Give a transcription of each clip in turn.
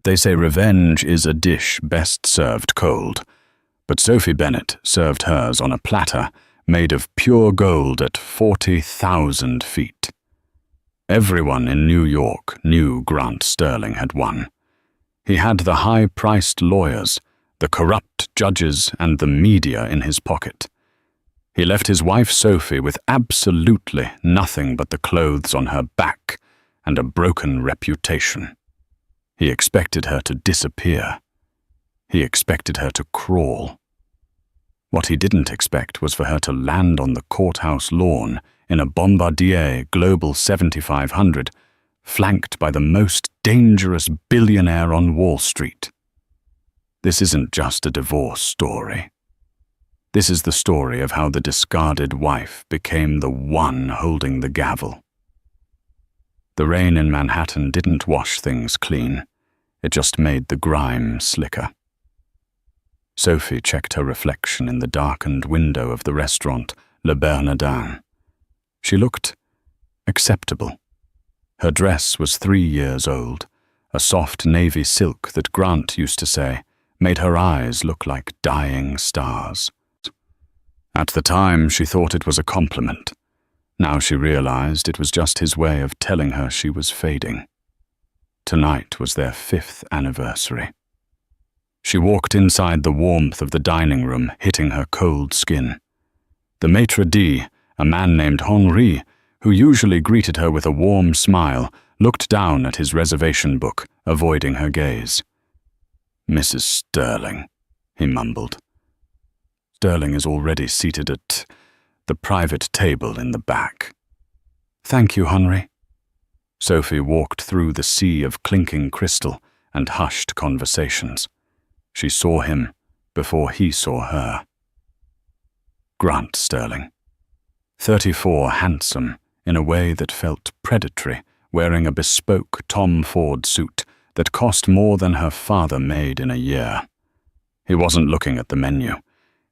They say revenge is a dish best served cold, but Sophie Bennet served hers on a platter made of pure gold at 40,000 feet. Everyone in New York knew Grant Sterling had won. He had the high-priced lawyers, the corrupt judges, and the media in his pocket. He left his wife Sophie with absolutely nothing but the clothes on her back and a broken reputation. He expected her to disappear. He expected her to crawl. What he didn't expect was for her to land on the courthouse lawn in a Bombardier Global 7500, flanked by the most dangerous billionaire on Wall Street. This isn't just a divorce story. This is the story of how the discarded wife became the one holding the gavel. The rain in Manhattan didn't wash things clean. It just made the grime slicker. Sophie checked her reflection in the darkened window of the restaurant Le Bernardin. She looked acceptable. Her dress was 3 years old, a soft navy silk that Grant used to say made her eyes look like dying stars. At the time, she thought it was a compliment. Now she realized it was just his way of telling her she was fading. Tonight was their 5th anniversary. She walked inside the warmth of the dining room, hitting her cold skin. The maitre d', a man named Henri, who usually greeted her with a warm smile, looked down at his reservation book, avoiding her gaze. "Mrs. Sterling," he mumbled. "Sterling is already seated at the private table in the back." "Thank you, Henri." Sophie walked through the sea of clinking crystal and hushed conversations. She saw him before he saw her. Grant Sterling. 34, handsome in a way that felt predatory, wearing a bespoke Tom Ford suit that cost more than her father made in a year. He wasn't looking at the menu.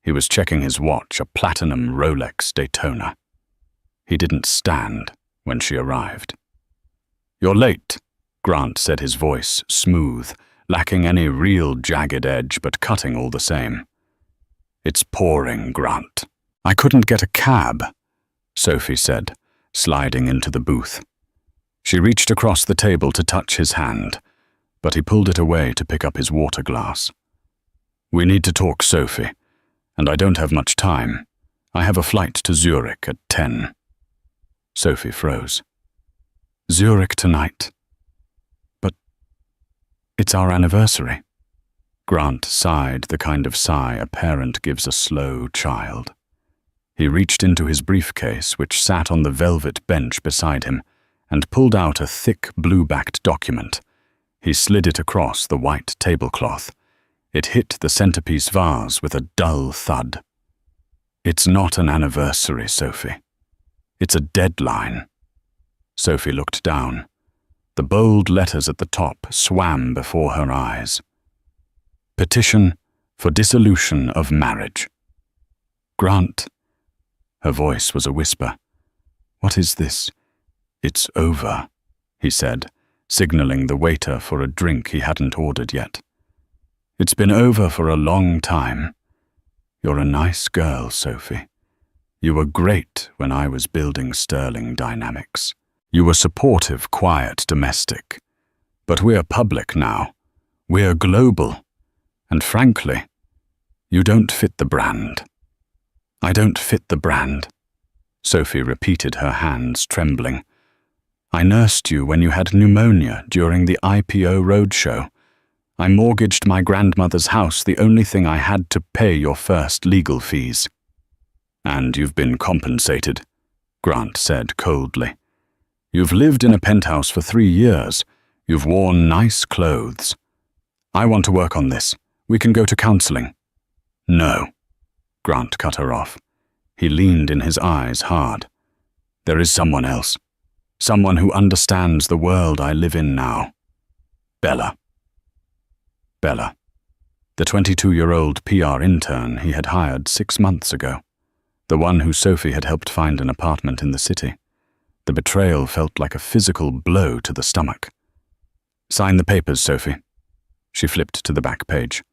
He was checking his watch, a platinum Rolex Daytona. He didn't stand when she arrived. "You're late," Grant said, his voice smooth, lacking any real jagged edge but cutting all the same. "It's pouring, Grant." "I couldn't get a cab," Sophie said, sliding into the booth. She reached across the table to touch his hand, but he pulled it away to pick up his water glass. "We need to talk, Sophie, and I don't have much time. I have a flight to Zurich at 10. Sophie froze. "Zurich tonight? But it's our anniversary." Grant sighed, the kind of sigh a parent gives a slow child. He reached into his briefcase, which sat on the velvet bench beside him, and pulled out a thick blue-backed document. He slid it across the white tablecloth. It hit the centerpiece vase with a dull thud. "It's not an anniversary, Sophie. It's a deadline." Sophie looked down. The bold letters at the top swam before her eyes. "Petition for dissolution of marriage." "Grant." Her voice was a whisper. "What is this?" "It's over," he said, signaling the waiter for a drink he hadn't ordered yet. "It's been over for a long time. You're a nice girl, Sophie. You were great when I was building Sterling Dynamics. You were supportive, quiet, domestic. But we're public now. We're global. And frankly, you don't fit the brand." "I don't fit the brand," Sophie repeated, her hands trembling. "I nursed you when you had pneumonia during the IPO roadshow. I mortgaged my grandmother's house, the only thing I had to pay your first legal fees." "And you've been compensated," Grant said coldly. "You've lived in a penthouse for 3 years. You've worn nice clothes. I want to work on this. We can go to counseling." "No," Grant cut her off. He leaned in his eyes hard. "There is someone else. Someone who understands the world I live in now. Bella." Bella, the 22-year-old PR intern he had hired 6 months ago, the one who Sophie had helped find an apartment in the city. The betrayal felt like a physical blow to the stomach. "Sign the papers, Sophie." She flipped to the back page.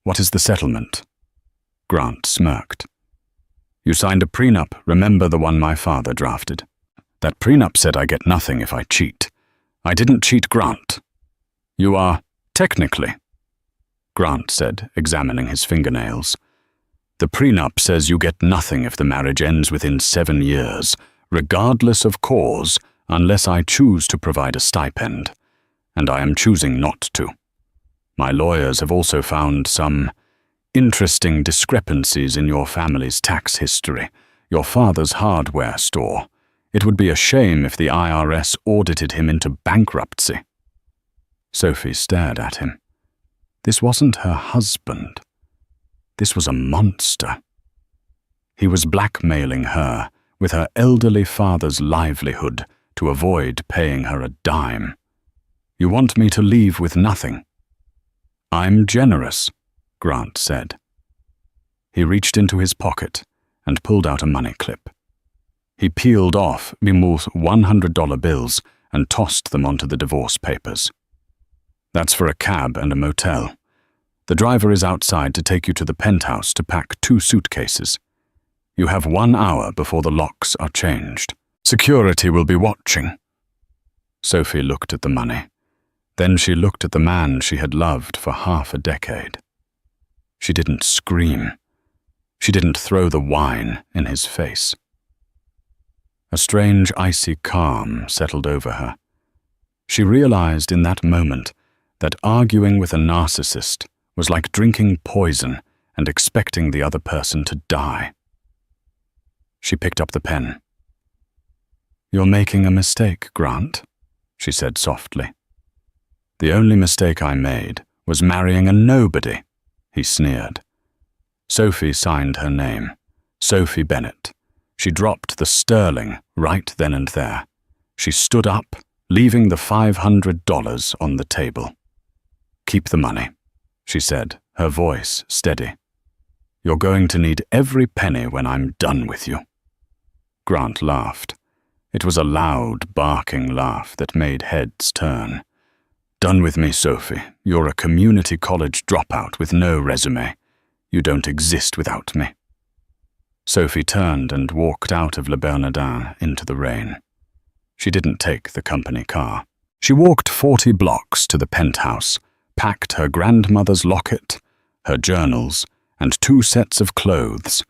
What is the settlement? Grant smirked. You signed a prenup, remember the one my father drafted. That prenup said I get nothing if I cheat. I didn't cheat, Grant. You are, technically, Grant said, examining his fingernails. The prenup says you get nothing if the marriage ends within 7 years, regardless of cause, unless I choose to provide a stipend. And I am choosing not to. My lawyers have also found some interesting discrepancies in your family's tax history, your father's hardware store. It would be a shame if the IRS audited him into bankruptcy. Sophie stared at him. This wasn't her husband. This was a monster. He was blackmailing her with her elderly father's livelihood to avoid paying her a dime. You want me to leave with nothing? I'm generous, Grant said. He reached into his pocket and pulled out a money clip. He peeled off Mimul's $100 bills and tossed them onto the divorce papers. That's for a cab and a motel. The driver is outside to take you to the penthouse to pack 2 suitcases. You have 1 hour before the locks are changed. Security will be watching. Sophie looked at the money. Then she looked at the man she had loved for half a decade. She didn't scream. She didn't throw the wine in his face. A strange icy calm settled over her. She realized in that moment that arguing with a narcissist was like drinking poison and expecting the other person to die. She picked up the pen. You're making a mistake, Grant, she said softly. The only mistake I made was marrying a nobody, he sneered. Sophie signed her name, Sophie Bennett. She dropped the sterling right then and there. She stood up, leaving the $500 on the table. Keep the money, she said, her voice steady. You're going to need every penny when I'm done with you. Grant laughed. It was a loud, barking laugh that made heads turn. Done with me, Sophie. You're a community college dropout with no resume. You don't exist without me. Sophie turned and walked out of Le Bernardin into the rain. She didn't take the company car. She walked 40 blocks to the penthouse, packed her grandmother's locket, her journals, and 2 sets of clothes,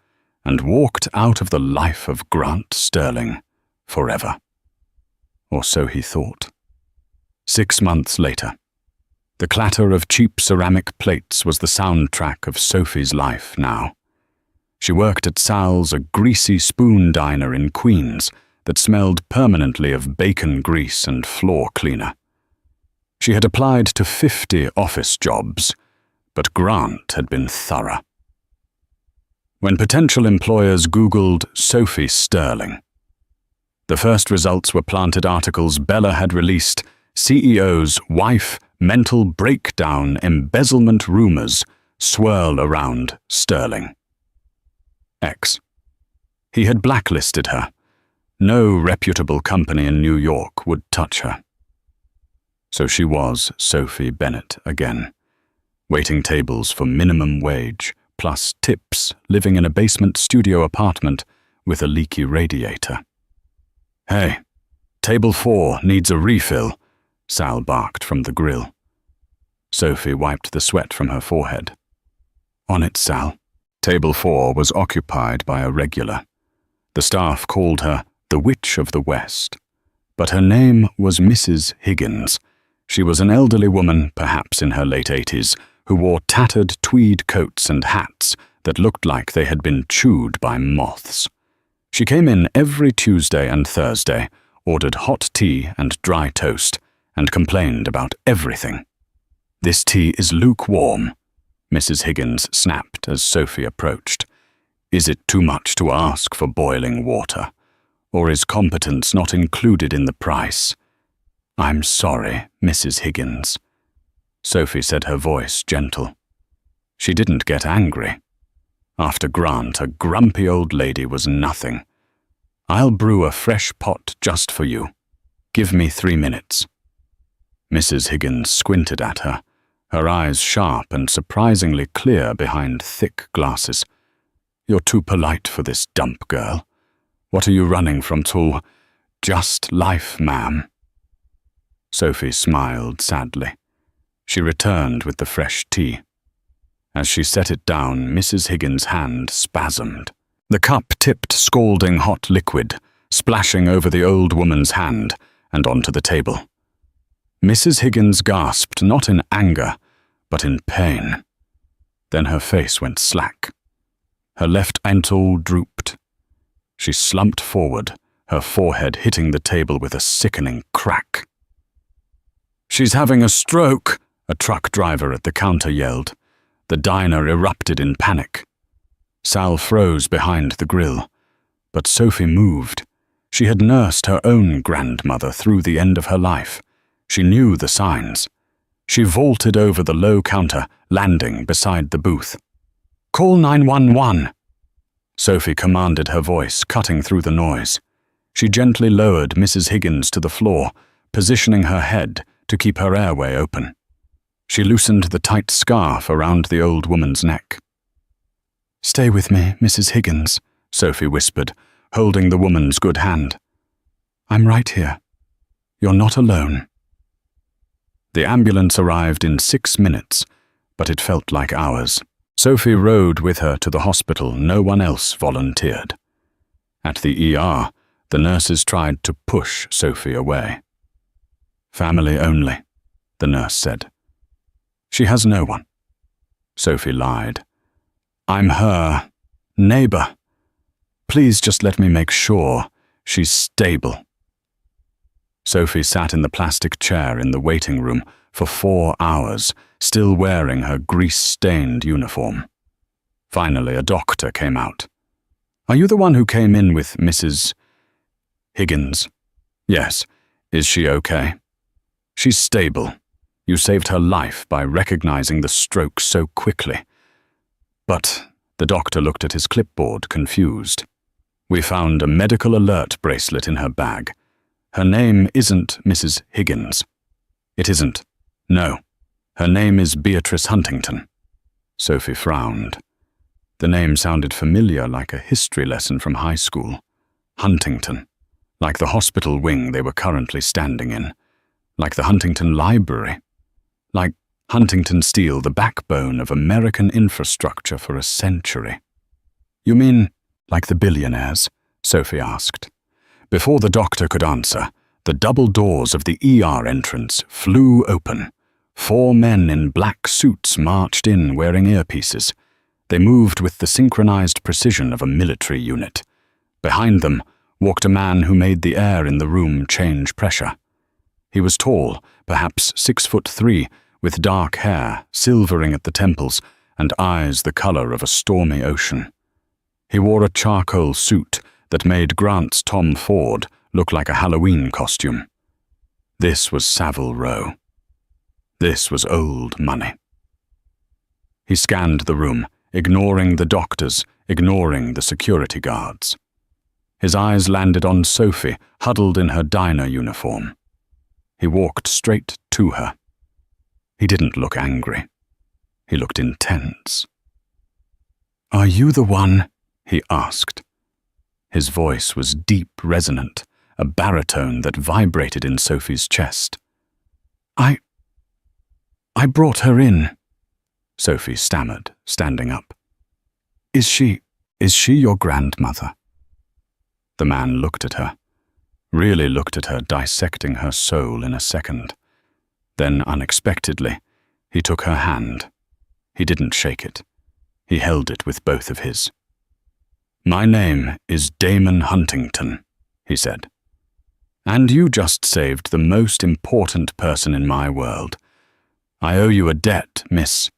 and walked out of the life of Grant Sterling forever. Or so he thought. 6 months later, the clatter of cheap ceramic plates was the soundtrack of Sophie's life now. She worked at Sal's, a greasy spoon diner in Queens that smelled permanently of bacon grease and floor cleaner. She had applied to 50 office jobs, but Grant had been thorough. When potential employers Googled Sophie Sterling, the first results were planted articles Bella had released, CEO's wife, mental breakdown, embezzlement rumors swirl around Sterling. X. He had blacklisted her. No reputable company in New York would touch her. So she was Sophie Bennett again, waiting tables for minimum wage, plus tips, living in a basement studio apartment with a leaky radiator. Hey, table 4 needs a refill, Sal barked from the grill. Sophie wiped the sweat from her forehead. On it, Sal. Table 4 was occupied by a regular. The staff called her the Witch of the West, but her name was Mrs. Higgins. She was an elderly woman, perhaps in her late 80s, who wore tattered tweed coats and hats that looked like they had been chewed by moths. She came in every Tuesday and Thursday, ordered hot tea and dry toast, and complained about everything. This tea is lukewarm, Mrs. Higgins snapped as Sophie approached. Is it too much to ask for boiling water? Or is competence not included in the price? I'm sorry, Mrs. Higgins. Sophie said, her voice gentle. She didn't get angry. After Grant, a grumpy old lady was nothing. I'll brew a fresh pot just for you. Give me 3 minutes. Mrs. Higgins squinted at her, her eyes sharp and surprisingly clear behind thick glasses. "You're too polite for this dump, girl. What are you running from to? Just life, ma'am." Sophie smiled sadly. She returned with the fresh tea. As she set it down, Mrs. Higgins' hand spasmed. The cup tipped scalding hot liquid, splashing over the old woman's hand and onto the table. Mrs. Higgins gasped, not in anger, but in pain. Then her face went slack. Her left ankle drooped. She slumped forward, her forehead hitting the table with a sickening crack. "She's having a stroke," a truck driver at the counter yelled. The diner erupted in panic. Sal froze behind the grill, but Sophie moved. She had nursed her own grandmother through the end of her life. She knew the signs. She vaulted over the low counter, landing beside the booth. "Call 911. Sophie commanded, her voice cutting through the noise. She gently lowered Mrs. Higgins to the floor, positioning her head to keep her airway open. She loosened the tight scarf around the old woman's neck. "Stay with me, Mrs. Higgins," Sophie whispered, holding the woman's good hand. "I'm right here. You're not alone." The ambulance arrived in 6 minutes, but it felt like hours. Sophie rode with her to the hospital. No one else volunteered. At the ER, the nurses tried to push Sophie away. "Family only," the nurse said. "She has no one." Sophie lied. "I'm her neighbor. Please just let me make sure she's stable." Sophie sat in the plastic chair in the waiting room for 4 hours, still wearing her grease-stained uniform. Finally, a doctor came out. "Are you the one who came in with Mrs. Higgins?" "Yes. Is she okay?" "She's stable. You saved her life by recognizing the stroke so quickly." "But," the doctor looked at his clipboard, confused. "We found a medical alert bracelet in her bag. Her name isn't Mrs. Higgins." "It isn't." "No. Her name is Beatrice Huntington." Sophie frowned. The name sounded familiar, like a history lesson from high school. Huntington. Like the hospital wing they were currently standing in. Like the Huntington Library. Like Huntington Steel, the backbone of American infrastructure for a century. "You mean like the Billionaires?" Sophie asked. Before the doctor could answer, the double doors of the ER entrance flew open. 4 men in black suits marched in wearing earpieces. They moved with the synchronized precision of a military unit. Behind them walked a man who made the air in the room change pressure. He was tall, perhaps 6'3", with dark hair, silvering at the temples, and eyes the color of a stormy ocean. He wore a charcoal suit that made Grant's Tom Ford look like a Halloween costume. This was Savile Row. This was old money. He scanned the room, ignoring the doctors, ignoring the security guards. His eyes landed on Sophie, huddled in her diner uniform. He walked straight to her. He didn't look angry. He looked intense. "Are you the one?" he asked. His voice was deep, resonant, a baritone that vibrated in Sophie's chest. I brought her in," Sophie stammered, standing up. Is she your grandmother?" The man looked at her, really looked at her, dissecting her soul in a second. Then, unexpectedly, he took her hand. He didn't shake it. He held it with both of his. "My name is Damon Huntington," he said. "And you just saved the most important person in my world. I owe you a debt, Miss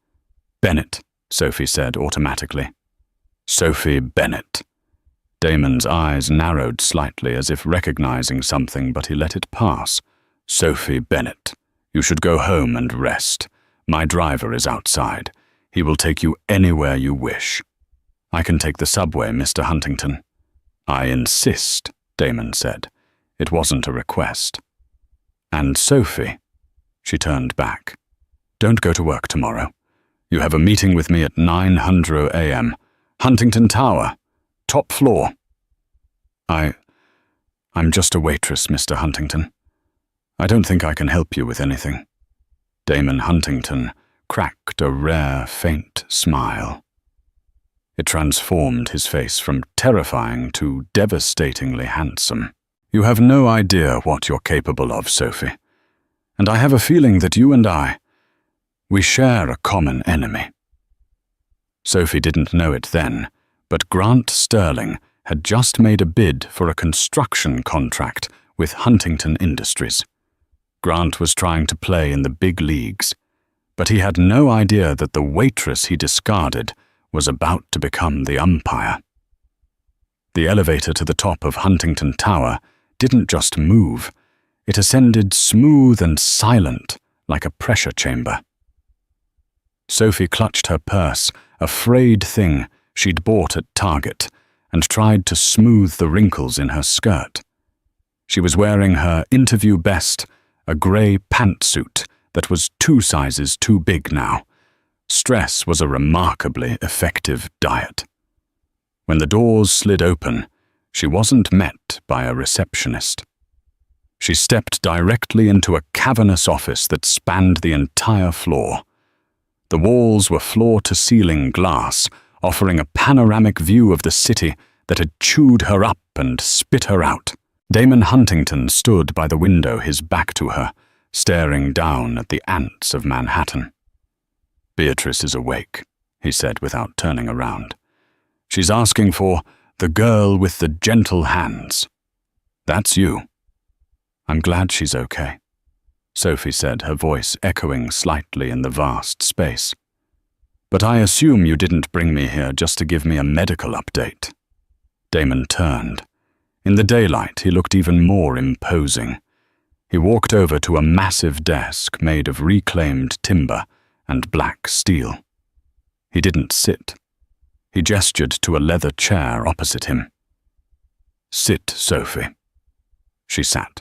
Bennett," Sophie said automatically. "Sophie Bennett." Damon's eyes narrowed slightly as if recognizing something, but he let it pass. "Sophie Bennett, you should go home and rest. My driver is outside. He will take you anywhere you wish." "I can take the subway, Mr. Huntington." "I insist," Damon said. It wasn't a request. "And Sophie," she turned back. Don't go to work tomorrow. You have a meeting with me at 9:00 a.m. Huntington Tower, top floor. I'm just a waitress, Mr. Huntington. I don't think I can help you with anything." Damon Huntington cracked a rare, faint smile. It transformed his face from terrifying to devastatingly handsome. "You have no idea what you're capable of, Sophie. And I have a feeling that you and we share a common enemy." Sophie didn't know it then, but Grant Sterling had just made a bid for a construction contract with Huntington Industries. Grant was trying to play in the big leagues, but he had no idea that the waitress he discarded was about to become the umpire. The elevator to the top of Huntington Tower didn't just move, it ascended smooth and silent like a pressure chamber. Sophie clutched her purse, a frayed thing she'd bought at Target, and tried to smooth the wrinkles in her skirt. She was wearing her interview best, a grey pantsuit that was 2 sizes too big now. Stress was a remarkably effective diet. When the doors slid open, she wasn't met by a receptionist. She stepped directly into a cavernous office that spanned the entire floor. The walls were floor-to-ceiling glass, offering a panoramic view of the city that had chewed her up and spit her out. Damon Huntington stood by the window, his back to her, staring down at the ants of Manhattan. "Beatrice is awake," he said without turning around. "She's asking for the girl with the gentle hands. That's you." "I'm glad she's okay," Sophie said, her voice echoing slightly in the vast space. "But I assume you didn't bring me here just to give me a medical update." Damon turned. In the daylight, he looked even more imposing. He walked over to a massive desk made of reclaimed timber and black steel. He didn't sit. He gestured to a leather chair opposite him. "Sit, Sophie." She sat.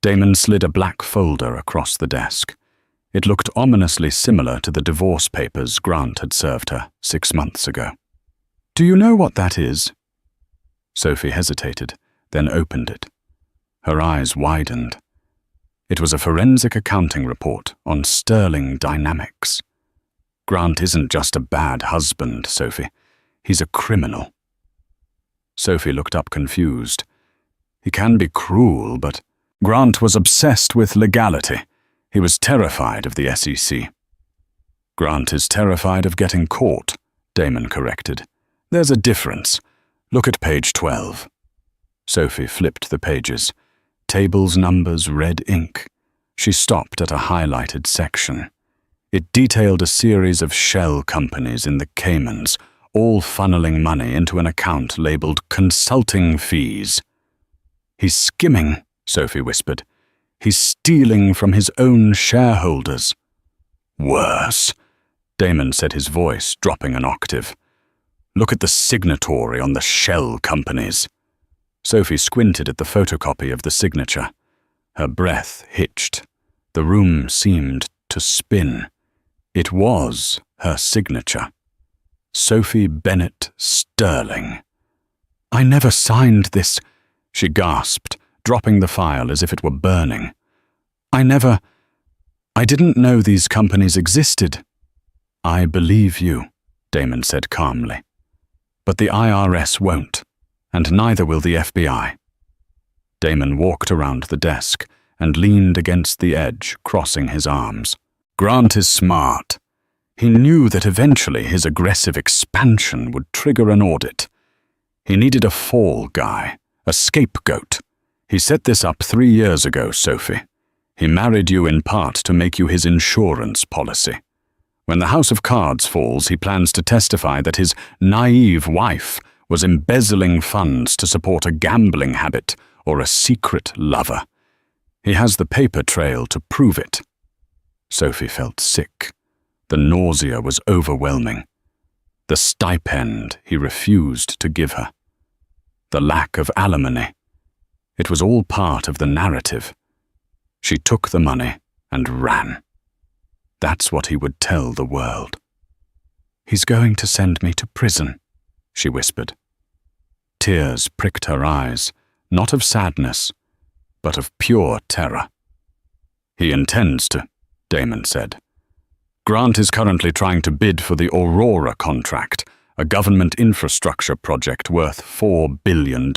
Damon slid a black folder across the desk. It looked ominously similar to the divorce papers Grant had served her 6 months ago. "Do you know what that is?" Sophie hesitated, then opened it. Her eyes widened. It was a forensic accounting report on sterling dynamics. "Grant isn't just a bad husband, Sophie. He's a criminal." Sophie looked up confused. "He can be cruel, but..." Grant was obsessed with legality. He was terrified of the SEC. "Grant is terrified of getting caught," Damon corrected. "There's a difference. Look at page 12. Sophie flipped the pages. Tables, numbers, red ink. She stopped at a highlighted section. It detailed a series of shell companies in the Caymans, all funneling money into an account labeled consulting fees. "He's skimming," Sophie whispered. "He's stealing from his own shareholders." "Worse," Damon said, his voice dropping an octave. "Look at the signatory on the shell companies." Sophie squinted at the photocopy of the signature. Her breath hitched. The room seemed to spin. It was her signature. Sophie Bennett Sterling. "I never signed this," she gasped, dropping the file as if it were burning. I didn't know these companies existed." "I believe you," Damon said calmly. "But the IRS won't, and neither will the FBI." Damon walked around the desk and leaned against the edge, crossing his arms. "Grant is smart. He knew that eventually his aggressive expansion would trigger an audit. He needed a fall guy, a scapegoat. He set this up 3 years ago, Sophie. He married you in part to make you his insurance policy. When the house of cards falls, he plans to testify that his naive wife was embezzling funds to support a gambling habit or a secret lover. He has the paper trail to prove it." Sophie felt sick. The nausea was overwhelming. The stipend he refused to give her. The lack of alimony. It was all part of the narrative. She took the money and ran. That's what he would tell the world. "He's going to send me to prison," she whispered. Tears pricked her eyes, not of sadness, but of pure terror. "He intends to," Damon said. "Grant is currently trying to bid for the Aurora contract, a government infrastructure project worth $4 billion.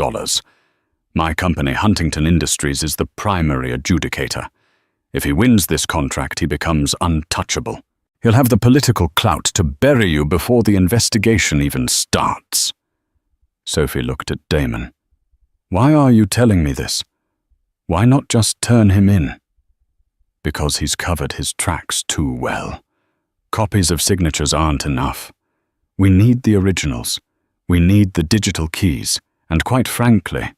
My company, Huntington Industries, is the primary adjudicator. If he wins this contract, he becomes untouchable. He'll have the political clout to bury you before the investigation even starts." Sophie looked at Damon. "Why are you telling me this? Why not just turn him in?" "Because he's covered his tracks too well. Copies of signatures aren't enough. We need the originals. We need the digital keys. And quite frankly—"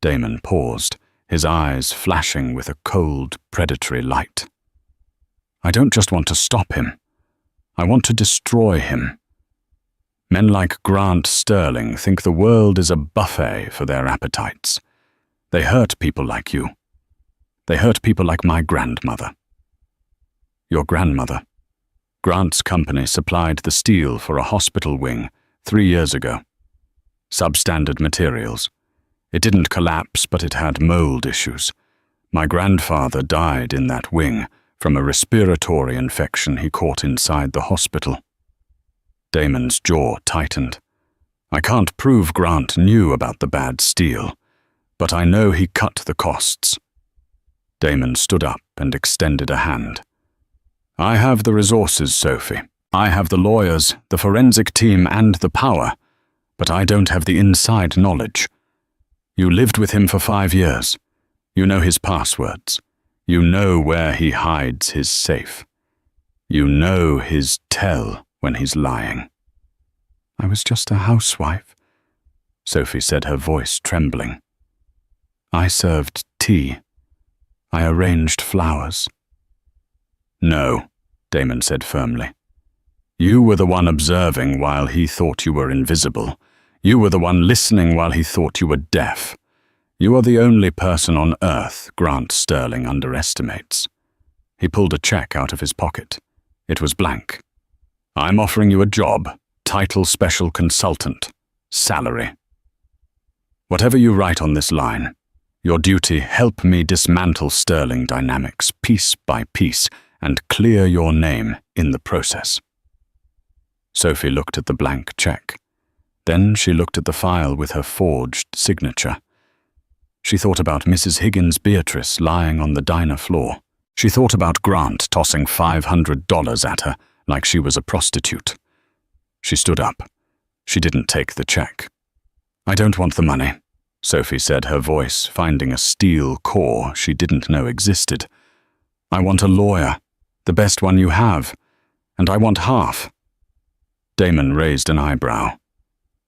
Damon paused, his eyes flashing with a cold, predatory light. "I don't just want to stop him. I want to destroy him. Men like Grant Sterling think the world is a buffet for their appetites. They hurt people like you. They hurt people like my grandmother." "Your grandmother?" "Grant's company supplied the steel for a hospital wing 3 years ago. Substandard materials. It didn't collapse, but it had mold issues. My grandfather died in that wing from a respiratory infection he caught inside the hospital." Damon's jaw tightened. "I can't prove Grant knew about the bad steel, but I know he cut the costs." Damon stood up and extended a hand. "I have the resources, Sophie. I have the lawyers, the forensic team, and the power, but I don't have the inside knowledge. You lived with him for 5 years. You know his passwords. You know where he hides his safe. You know his tell when he's lying." "I was just a housewife," Sophie said, her voice trembling. "I served tea. I arranged flowers." "No," Damon said firmly. "You were the one observing while he thought you were invisible. You were the one listening while he thought you were deaf. You are the only person on Earth Grant Sterling underestimates." He pulled a check out of his pocket. It was blank. "I'm offering you a job, title special consultant, salary. Whatever you write on this line, your duty, help me dismantle Sterling Dynamics piece by piece and clear your name in the process." Sophie looked at the blank check. Then she looked at the file with her forged signature. She thought about Mrs. Higgins Beatrice lying on the diner floor. She thought about Grant tossing $500 at her like she was a prostitute. She stood up. She didn't take the check. "I don't want the money," Sophie said, her voice finding a steel core she didn't know existed. "I want a lawyer, the best one you have, and I want half." Damon raised an eyebrow.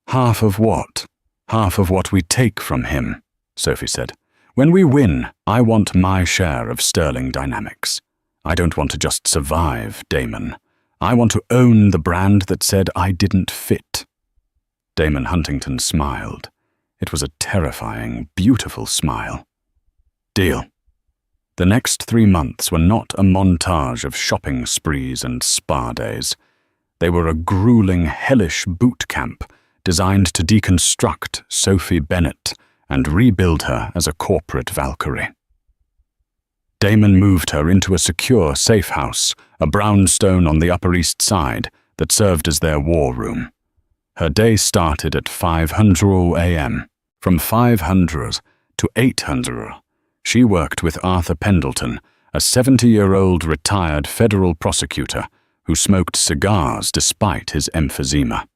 "Half of what?" "Half of what we take from him," Sophie said. "When we win, I want my share of Sterling Dynamics. I don't want to just survive, Damon. I want to own the brand that said I didn't fit." Damon Huntington smiled. It was a terrifying, beautiful smile. "Deal." The next 3 months were not a montage of shopping sprees and spa days. They were a grueling, hellish boot camp designed to deconstruct Sophie Bennett and rebuild her as a corporate Valkyrie. Damon moved her into a secure safe house, a brownstone on the Upper East Side that served as their war room. Her day started at 5:00 a.m. From 5:00 to 8:00, she worked with Arthur Pendleton, a 70-year-old retired federal prosecutor who smoked cigars despite his emphysema.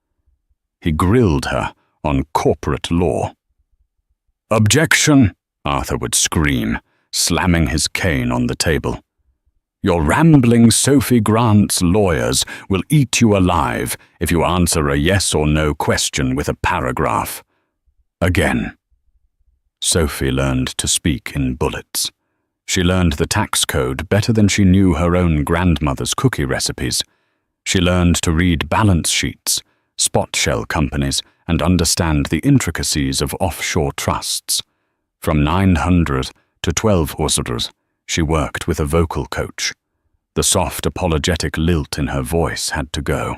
He grilled her on corporate law. "Objection!" Arthur would scream, slamming his cane on the table. "Your rambling Sophie Grant's lawyers will eat you alive if you answer a yes or no question with a paragraph." Again. Sophie learned to speak in bullets. She learned the tax code better than she knew her own grandmother's cookie recipes. She learned to read balance sheets, spot shell companies, and understand the intricacies of offshore trusts. From 900 to 1200, she worked with a vocal coach. The soft, apologetic lilt in her voice had to go.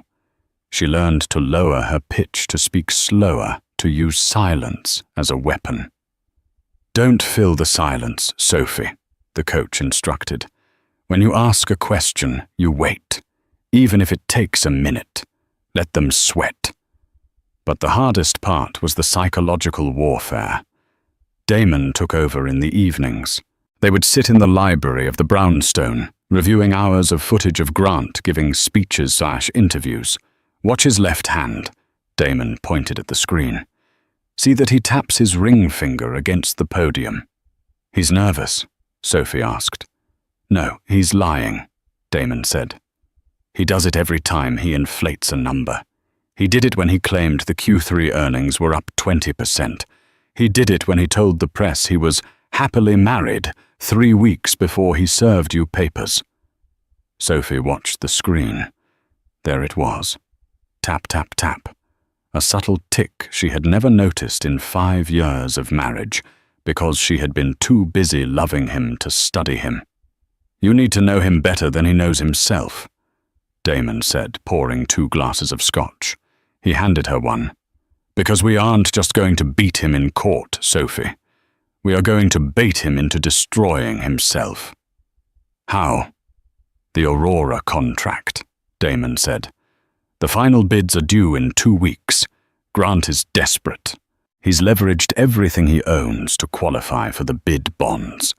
She learned to lower her pitch, to speak slower, to use silence as a weapon. "Don't fill the silence, Sophie," the coach instructed. "When you ask a question, you wait, even if it takes a minute. Let them sweat." But the hardest part was the psychological warfare. Damon took over in the evenings. They would sit in the library of the brownstone, reviewing hours of footage of Grant giving speeches/interviews. "Watch his left hand," Damon pointed at the screen. "See that he taps his ring finger against the podium." "He's nervous?" Sophie asked. "No, he's lying," Damon said. "He does it every time he inflates a number. He did it when he claimed the Q3 earnings were up 20%. He did it when he told the press he was happily married 3 weeks before he served you papers." Sophie watched the screen. There it was. Tap, tap, tap. A subtle tick she had never noticed in 5 years of marriage, because she had been too busy loving him to study him. "You need to know him better than he knows himself," Damon said, pouring 2 glasses of scotch. He handed her one. "Because we aren't just going to beat him in court, Sophie. We are going to bait him into destroying himself." "How?" "The Aurora contract," Damon said. "The final bids are due in 2 weeks. Grant is desperate. He's leveraged everything he owns to qualify for the bid bonds.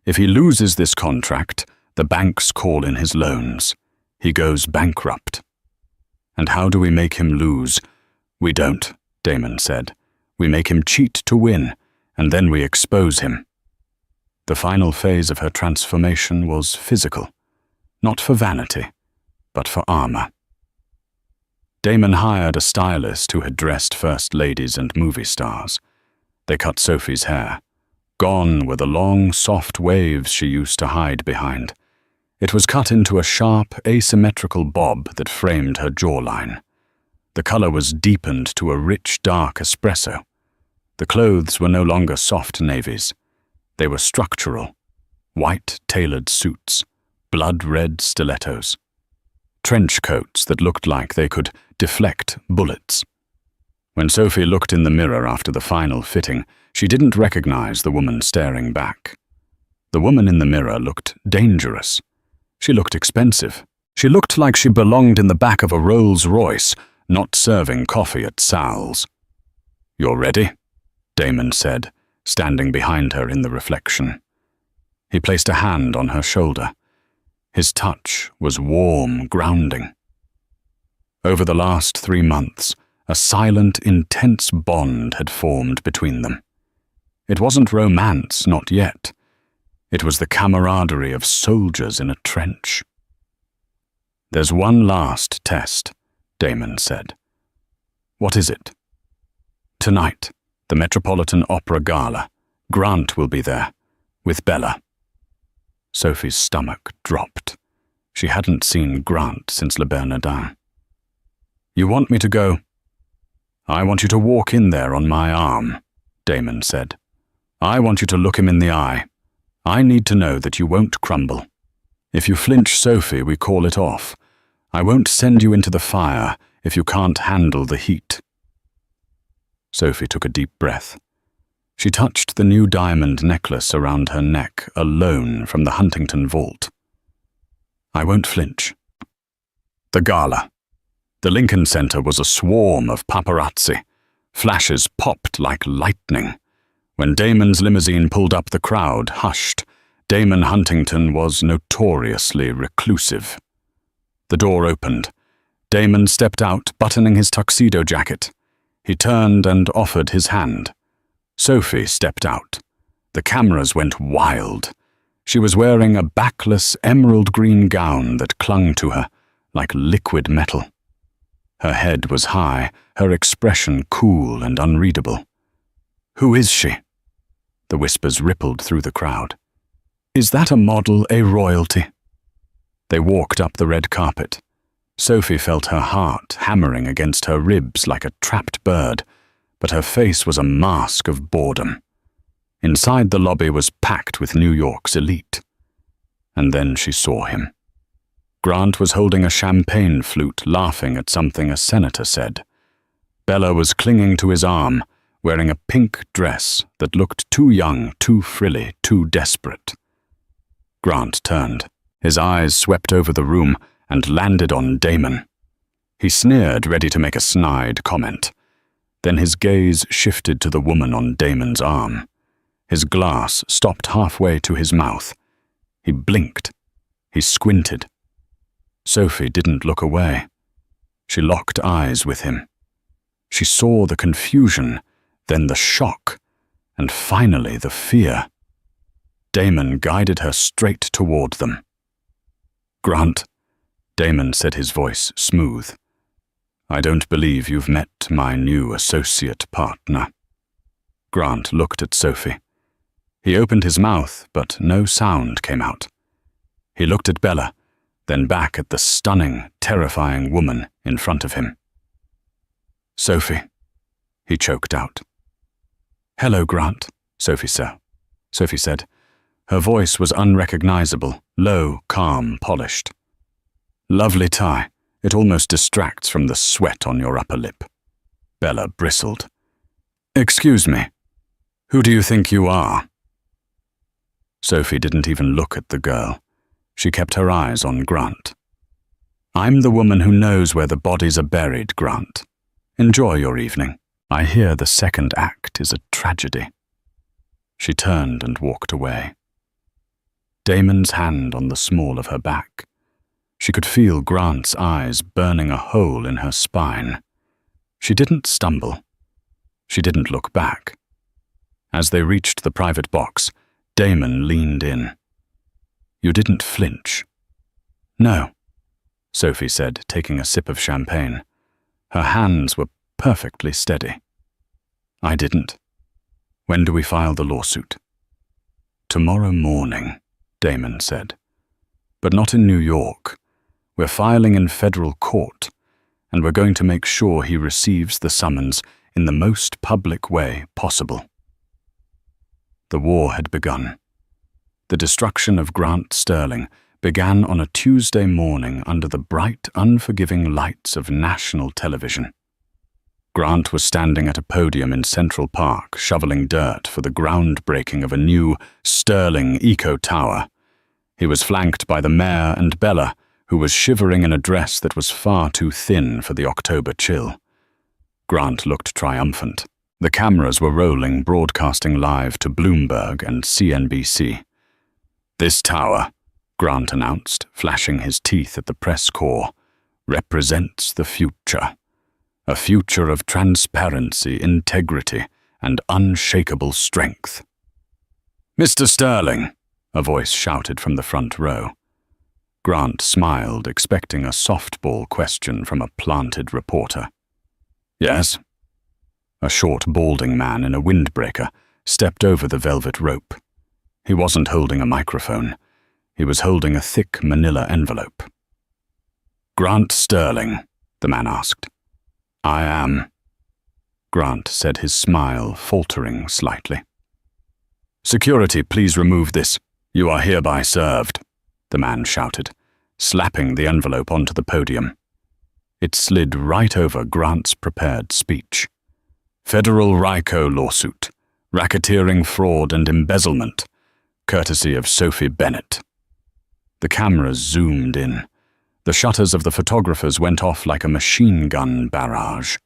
If he loses this contract, the banks call in his loans. He goes bankrupt." "And how do we make him lose?" "We don't," Damon said. "We make him cheat to win, and then we expose him." The final phase of her transformation was physical, not for vanity, but for armor. Damon hired a stylist who had dressed first ladies and movie stars. They cut Sophie's hair. Gone were the long, soft waves she used to hide behind. It was cut into a sharp, asymmetrical bob that framed her jawline. The color was deepened to a rich, dark espresso. The clothes were no longer soft navies. They were structural, white, tailored suits, blood-red stilettos, trench coats that looked like they could deflect bullets. When Sophie looked in the mirror after the final fitting, she didn't recognize the woman staring back. The woman in the mirror looked dangerous. She looked expensive. She looked like she belonged in the back of a Rolls-Royce, not serving coffee at Sal's. "You're ready?" Damon said, standing behind her in the reflection. He placed a hand on her shoulder. His touch was warm, grounding. Over the last 3 months, a silent, intense bond had formed between them. It wasn't romance, not yet. It was the camaraderie of soldiers in a trench. "There's one last test," Damon said. "What is it?" "Tonight, the Metropolitan Opera Gala. Grant will be there, with Bella." Sophie's stomach dropped. She hadn't seen Grant since Le Bernardin. "You want me to go?" "I want you to walk in there on my arm," Damon said. "I want you to look him in the eye. I need to know that you won't crumble. If you flinch, Sophie, we call it off. I won't send you into the fire if you can't handle the heat." Sophie took a deep breath. She touched the new diamond necklace around her neck, a loan from the Huntington vault. "I won't flinch." The gala. The Lincoln Center was a swarm of paparazzi. Flashes popped like lightning. When Damon's limousine pulled up, the crowd hushed. Damon Huntington was notoriously reclusive. The door opened. Damon stepped out, buttoning his tuxedo jacket. He turned and offered his hand. Sophie stepped out. The cameras went wild. She was wearing a backless emerald green gown that clung to her like liquid metal. Her head was high, her expression cool and unreadable. "Who is she?" The whispers rippled through the crowd. "Is that a model, a royalty?" They walked up the red carpet. Sophie felt her heart hammering against her ribs like a trapped bird, but her face was a mask of boredom. Inside the lobby was packed with New York's elite. And then she saw him. Grant was holding a champagne flute, laughing at something a senator said. Bella was clinging to his arm, wearing a pink dress that looked too young, too frilly, too desperate. Grant turned. His eyes swept over the room and landed on Damon. He sneered, ready to make a snide comment. Then his gaze shifted to the woman on Damon's arm. His glass stopped halfway to his mouth. He blinked. He squinted. Sophie didn't look away. She locked eyes with him. She saw the confusion, then the shock, and finally the fear. Damon guided her straight toward them. "Grant," Damon said, his voice smooth. "I don't believe you've met my new associate partner." Grant looked at Sophie. He opened his mouth, but no sound came out. He looked at Bella, then back at the stunning, terrifying woman in front of him. "Sophie," he choked out. "Hello, Grant," Sophie said. Her voice was unrecognizable, low, calm, polished. "Lovely tie. It almost distracts from the sweat on your upper lip." Bella bristled. "Excuse me. Who do you think you are?" Sophie didn't even look at the girl. She kept her eyes on Grant. "I'm the woman who knows where the bodies are buried, Grant. Enjoy your evening. I hear the second act is a tragedy." She turned and walked away. Damon's hand on the small of her back. She could feel Grant's eyes burning a hole in her spine. She didn't stumble. She didn't look back. As they reached the private box, Damon leaned in. "You didn't flinch." "No," Sophie said, taking a sip of champagne. Her hands were perfectly steady. "I didn't. When do we file the lawsuit?" "Tomorrow morning," Damon said. "But not in New York. We're filing in federal court, and we're going to make sure he receives the summons in the most public way possible." The war had begun. The destruction of Grant Sterling began on a Tuesday morning under the bright, unforgiving lights of national television. Grant was standing at a podium in Central Park, shoveling dirt for the groundbreaking of a new Sterling Eco Tower. He was flanked by the mayor and Bella, who was shivering in a dress that was far too thin for the October chill. Grant looked triumphant. The cameras were rolling, broadcasting live to Bloomberg and CNBC. "This tower," Grant announced, flashing his teeth at the press corps, "represents the future. A future of transparency, integrity, and unshakable strength." "Mr. Sterling," a voice shouted from the front row. Grant smiled, expecting a softball question from a planted reporter. "Yes?" A short, balding man in a windbreaker stepped over the velvet rope. He wasn't holding a microphone. He was holding a thick manila envelope. "Grant Sterling?" the man asked. "I am," Grant said, his smile faltering slightly. "Security, please remove this. You are hereby served," the man shouted, slapping the envelope onto the podium. It slid right over Grant's prepared speech. "Federal RICO lawsuit, racketeering, fraud, and embezzlement, courtesy of Sophie Bennett." The cameras zoomed in. The shutters of the photographers went off like a machine gun barrage.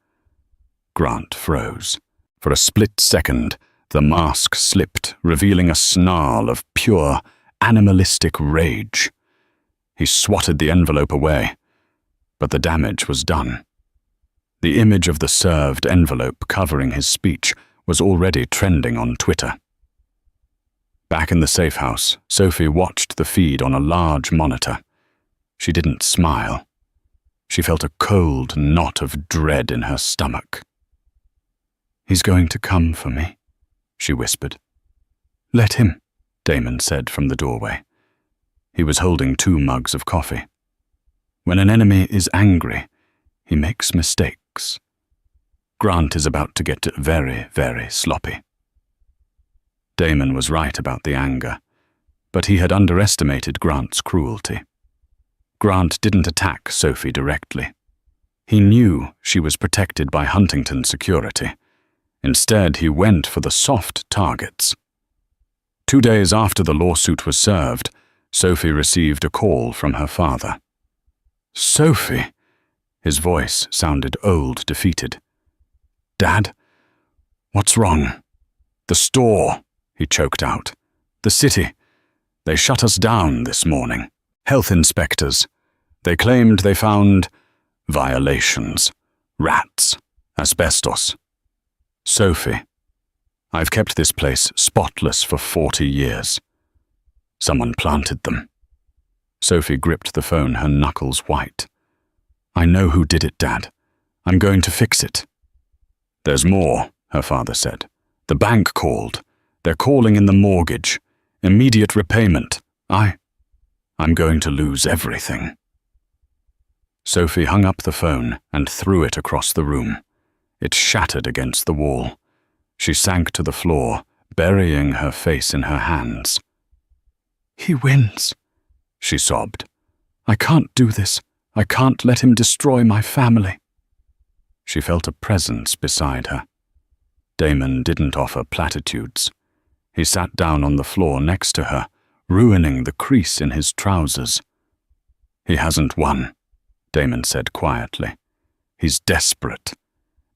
Grant froze. For a split second, the mask slipped, revealing a snarl of pure, animalistic rage. He swatted the envelope away, but the damage was done. The image of the served envelope covering his speech was already trending on Twitter. Back in the safe house, Sophie watched the feed on a large monitor. She didn't smile. She felt a cold knot of dread in her stomach. "He's going to come for me," she whispered. "Let him," Damon said from the doorway. He was holding 2 mugs of coffee. "When an enemy is angry, he makes mistakes. Grant is about to get very, very sloppy." Damon was right about the anger, but he had underestimated Grant's cruelty. Grant didn't attack Sophie directly. He knew she was protected by Huntington security. Instead, he went for the soft targets. 2 days after the lawsuit was served, Sophie received a call from her father. "Sophie!" His voice sounded old, defeated. "Dad? What's wrong?" "The store," he choked out. "The city. They shut us down this morning. Health inspectors. They claimed they found violations. Rats. Asbestos. Sophie, I've kept this place spotless for 40 years. Someone planted them." Sophie gripped the phone, her knuckles white. "I know who did it, Dad. I'm going to fix it." "There's more," her father said. "The bank called. They're calling in the mortgage. Immediate repayment. I'm going to lose everything." Sophie hung up the phone and threw it across the room. It shattered against the wall. She sank to the floor, burying her face in her hands. "He wins," she sobbed. "I can't do this. I can't let him destroy my family." She felt a presence beside her. Damon didn't offer platitudes. He sat down on the floor next to her, ruining the crease in his trousers. "He hasn't won," Damon said quietly. "He's desperate.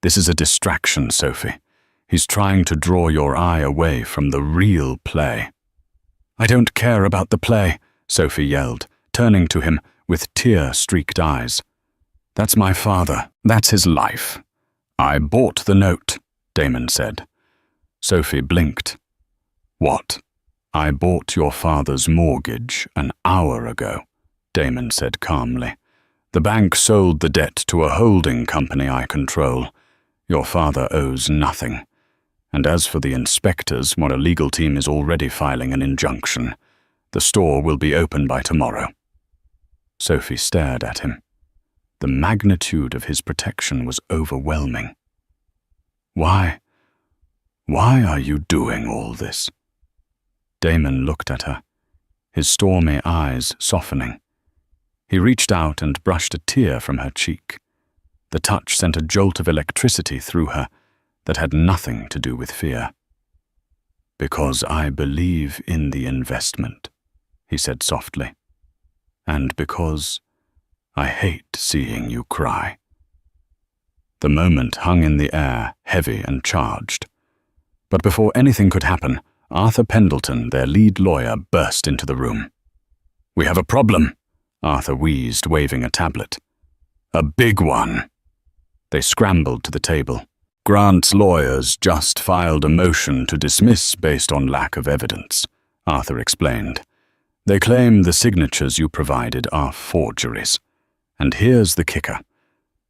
This is a distraction, Sophie. He's trying to draw your eye away from the real play." "I don't care about the play," Sophie yelled, turning to him with tear-streaked eyes. "That's my father. That's his life." "I bought the note," Damon said. Sophie blinked. "What?" "I bought your father's mortgage an hour ago," Damon said calmly. "The bank sold the debt to a holding company I control. Your father owes nothing. And as for the inspectors, our legal team is already filing an injunction. The store will be open by tomorrow." Sophie stared at him. The magnitude of his protection was overwhelming. Why are you doing all this?" Damon looked at her, his stormy eyes softening. He reached out and brushed a tear from her cheek. The touch sent a jolt of electricity through her that had nothing to do with fear. "Because I believe in the investment," he said softly. "And because I hate seeing you cry." The moment hung in the air, heavy and charged. But before anything could happen, Arthur Pendleton, their lead lawyer, burst into the room. "We have a problem," Arthur wheezed, waving a tablet. "A big one." They scrambled to the table. "Grant's lawyers just filed a motion to dismiss based on lack of evidence," Arthur explained. "They claim the signatures you provided are forgeries. And here's the kicker.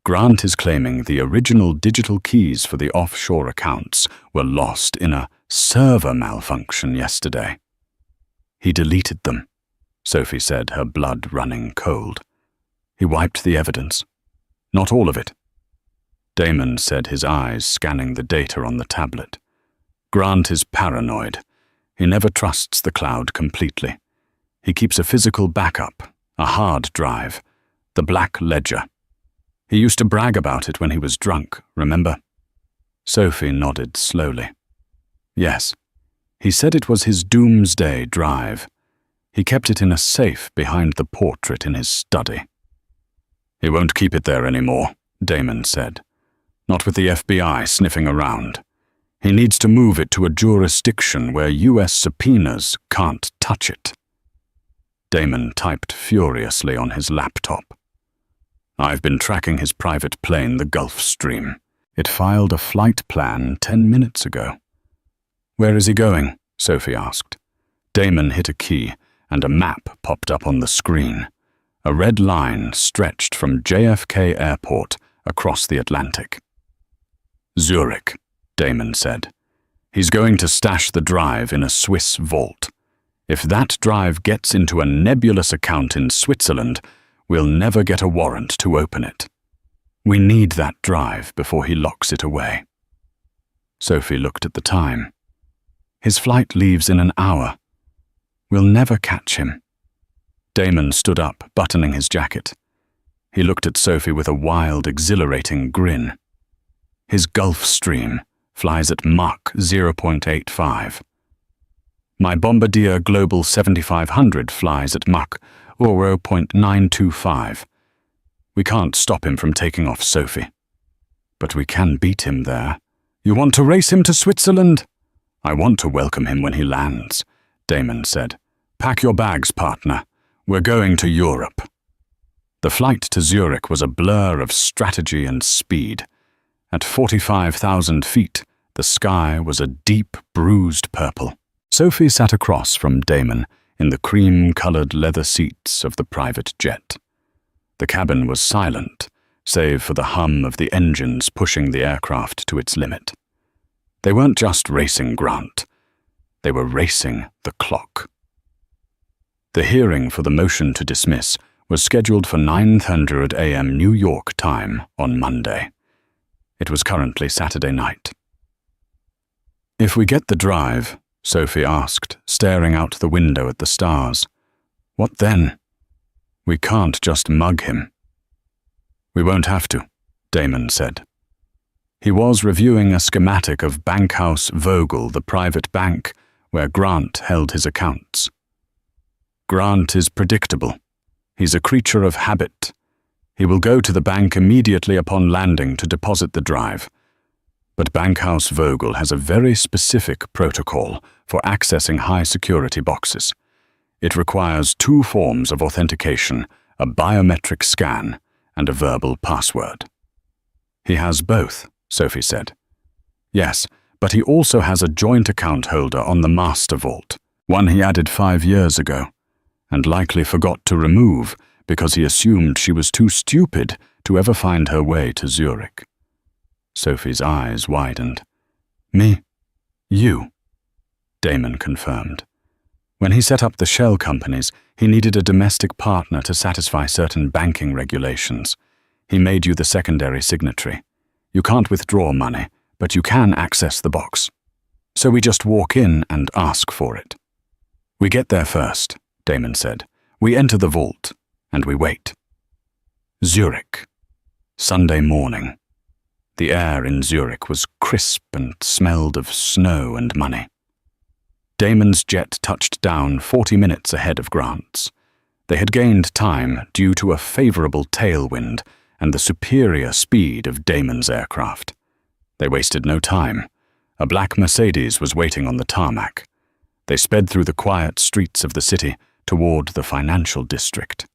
Grant is claiming the original digital keys for the offshore accounts were lost in a server malfunction yesterday." "He deleted them," Sophie said, her blood running cold. "He wiped the evidence. Not all of it." Damon said, his eyes scanning the data on the tablet. "Grant is paranoid. He never trusts the cloud completely. He keeps a physical backup, a hard drive, the black ledger. He used to brag about it when he was drunk, remember?" Sophie nodded slowly. "Yes. He said it was his doomsday drive. He kept it in a safe behind the portrait in his study." "He won't keep it there anymore," Damon said. "Not with the FBI sniffing around. He needs to move it to a jurisdiction where U.S. subpoenas can't touch it." Damon typed furiously on his laptop. "I've been tracking his private plane, the Gulf Stream. It filed a flight plan 10 minutes ago." "Where is he going?" Sophie asked. Damon hit a key, and a map popped up on the screen. A red line stretched from JFK Airport across the Atlantic. "Zurich," Damon said. "He's going to stash the drive in a Swiss vault. If that drive gets into a nebulous account in Switzerland, we'll never get a warrant to open it. We need that drive before he locks it away." Sophie looked at the time. "His flight leaves in an hour. We'll never catch him." Damon stood up, buttoning his jacket. He looked at Sophie with a wild, exhilarating grin. His Gulf Stream flies at Mach 0.85. My Bombardier Global 7500 flies at Mach 0.925. We can't stop him from taking off Sophie. But we can beat him there. You want to race him to Switzerland? I want to welcome him when he lands, Damon said. Pack your bags, partner. We're going to Europe. The flight to Zurich was a blur of strategy and speed. At 45,000 feet, the sky was a deep, bruised purple. Sophie sat across from Damon in the cream-colored leather seats of the private jet. The cabin was silent, save for the hum of the engines pushing the aircraft to its limit. They weren't just racing Grant. They were racing the clock. The hearing for the motion to dismiss was scheduled for 9:00 a.m. New York time on Monday. It was currently Saturday night. If we get the drive, Sophie asked, staring out the window at the stars, what then? We can't just mug him. We won't have to, Damon said. He was reviewing a schematic of Bankhaus Vogel, the private bank where Grant held his accounts. Grant is predictable. He's a creature of habit. He will go to the bank immediately upon landing to deposit the drive. But Bankhaus Vogel has a very specific protocol for accessing high-security boxes. It requires 2 forms of authentication, a biometric scan and a verbal password. He has both, Sophie said. Yes, but he also has a joint account holder on the master vault, one he added 5 years ago, and likely forgot to remove because he assumed she was too stupid to ever find her way to Zurich. Sophie's eyes widened. Me? You? Damon confirmed. When he set up the shell companies, he needed a domestic partner to satisfy certain banking regulations. He made you the secondary signatory. You can't withdraw money, but you can access the box. So we just walk in and ask for it. We get there first, Damon said. We enter the vault, and we wait. Zurich. Sunday morning. The air in Zurich was crisp and smelled of snow and money. Damon's jet touched down 40 minutes ahead of Grant's. They had gained time due to a favorable tailwind and the superior speed of Damon's aircraft. They wasted no time. A black Mercedes was waiting on the tarmac. They sped through the quiet streets of the city toward the financial district.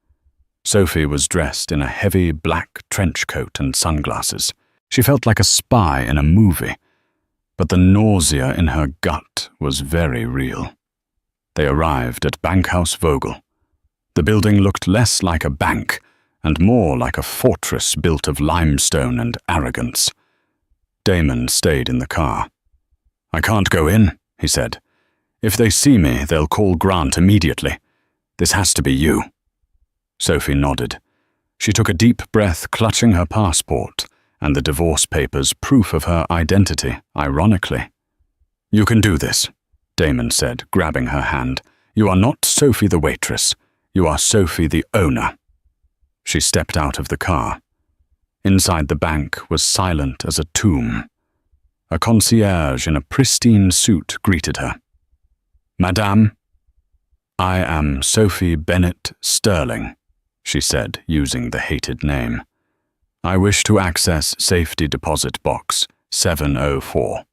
Sophie was dressed in a heavy black trench coat and sunglasses. She felt like a spy in a movie, but the nausea in her gut was very real. They arrived at Bankhaus Vogel. The building looked less like a bank and more like a fortress built of limestone and arrogance. Damon stayed in the car. I can't go in, he said. If they see me, they'll call Grant immediately. This has to be you. Sophie nodded. She took a deep breath, clutching her passport and the divorce papers, proof of her identity, ironically. You can do this, Damon said, grabbing her hand. You are not Sophie the waitress. You are Sophie the owner. She stepped out of the car. Inside the bank was silent as a tomb. A concierge in a pristine suit greeted her. Madame, I am Sophie Bennett Sterling, she said, using the hated name. I wish to access safety deposit box 704.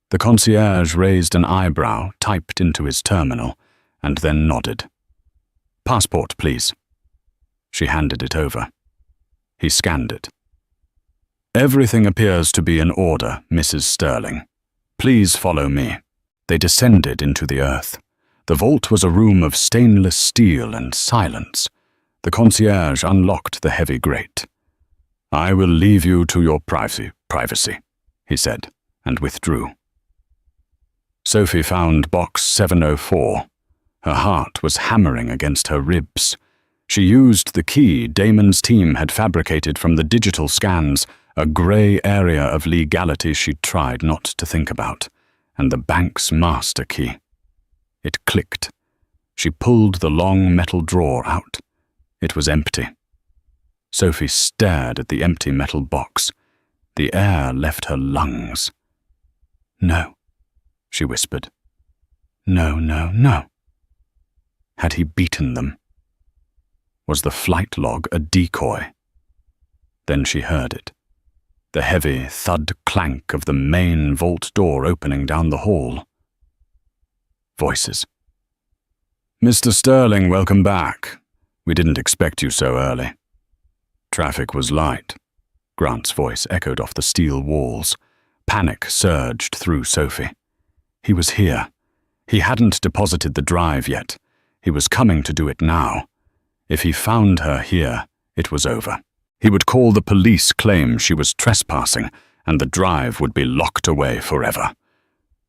The concierge raised an eyebrow, typed into his terminal, and then nodded. Passport, please. She handed it over. He scanned it. Everything appears to be in order, Mrs. Sterling. Please follow me. They descended into the earth. The vault was a room of stainless steel and silence. The concierge unlocked the heavy grate. I will leave you to your privacy, he said, and withdrew. Sophie found box 704. Her heart was hammering against her ribs. She used the key Damon's team had fabricated from the digital scans, a grey area of legality she tried not to think about, and the bank's master key. It clicked. She pulled the long metal drawer out. It was empty. Sophie stared at the empty metal box. The air left her lungs. "No," she whispered. "No, no, no." Had he beaten them? Was the flight log a decoy? Then she heard it. The heavy thud clank of the main vault door opening down the hall. Voices. "Mr. Sterling, welcome back. We didn't expect you so early." Traffic was light. Grant's voice echoed off the steel walls. Panic surged through Sophie. He was here. He hadn't deposited the drive yet. He was coming to do it now. If he found her here, it was over. He would call the police, claim she was trespassing, and the drive would be locked away forever.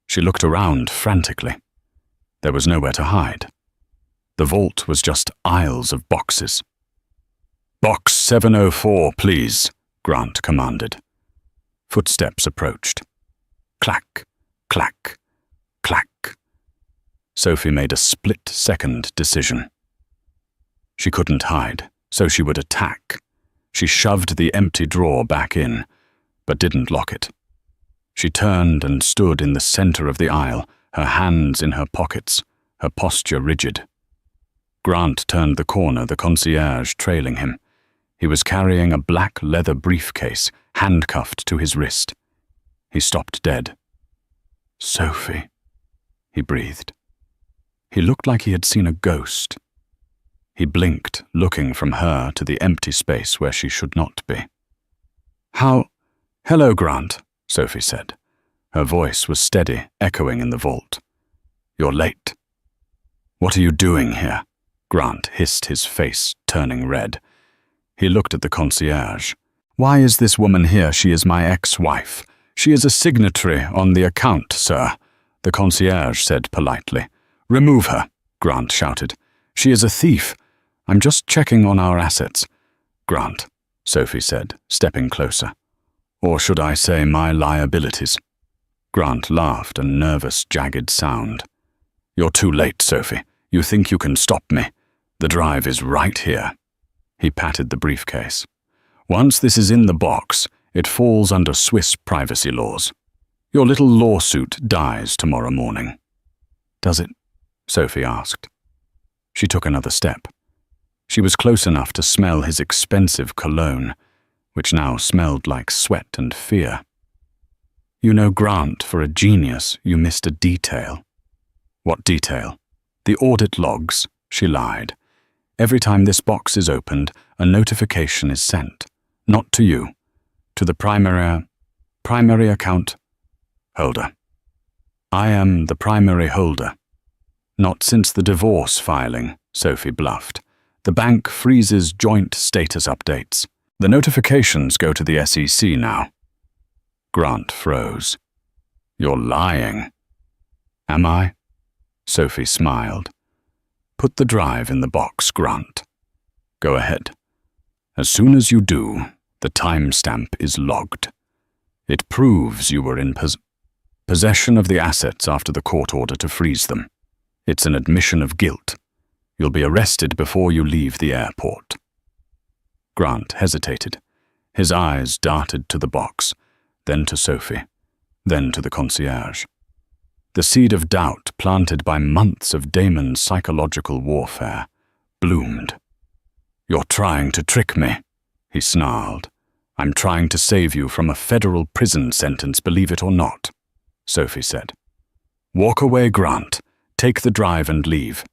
She looked around frantically. There was nowhere to hide. The vault was just aisles of boxes. "Box 704, please," Grant commanded. Footsteps approached. Clack, clack, clack. Sophie made a split-second decision. She couldn't hide, so she would attack. She shoved the empty drawer back in, but didn't lock it. She turned and stood in the center of the aisle, her hands in her pockets, her posture rigid. Grant turned the corner, the concierge trailing him. He was carrying a black leather briefcase, handcuffed to his wrist. He stopped dead. "Sophie," he breathed. He looked like he had seen a ghost. He blinked, looking from her to the empty space where she should not be. "Hello, Grant," Sophie said. Her voice was steady, echoing in the vault. "You're late." "What are you doing here?" Grant hissed, his face turning red. He looked at the concierge. "Why is this woman here? She is my ex-wife. She is a signatory on the account, sir," the concierge said politely. "Remove her," Grant shouted. "She is a thief. I'm just checking on our assets." "Grant," Sophie said, stepping closer. "Or should I say my liabilities?" Grant laughed, a nervous, jagged sound. "You're too late, Sophie. You think you can stop me. The drive is right here." He patted the briefcase. "Once this is in the box, it falls under Swiss privacy laws. Your little lawsuit dies tomorrow morning." "Does it?" Sophie asked. She took another step. She was close enough to smell his expensive cologne, which now smelled like sweat and fear. "You know, Grant, for a genius, you missed a detail." "What detail?" "The audit logs," she lied. "Every time this box is opened, a notification is sent. Not to you. To the primary account holder. I am the primary holder." "Not since the divorce filing," Sophie bluffed. "The bank freezes joint status updates. The notifications go to the SEC now." Grant froze. "You're lying." "Am I?" Sophie smiled. "Put the drive in the box, Grant." "Go ahead. As soon as you do, the timestamp is logged. It proves you were in possession of the assets after the court order to freeze them. It's an admission of guilt. You'll be arrested before you leave the airport." Grant hesitated. His eyes darted to the box, then to Sophie, then to the concierge. The seed of doubt planted by months of Damon's psychological warfare bloomed. "You're trying to trick me," he snarled. "I'm trying to save you from a federal prison sentence, believe it or not," Sophie said. "Walk away, Grant. Take the drive and leave.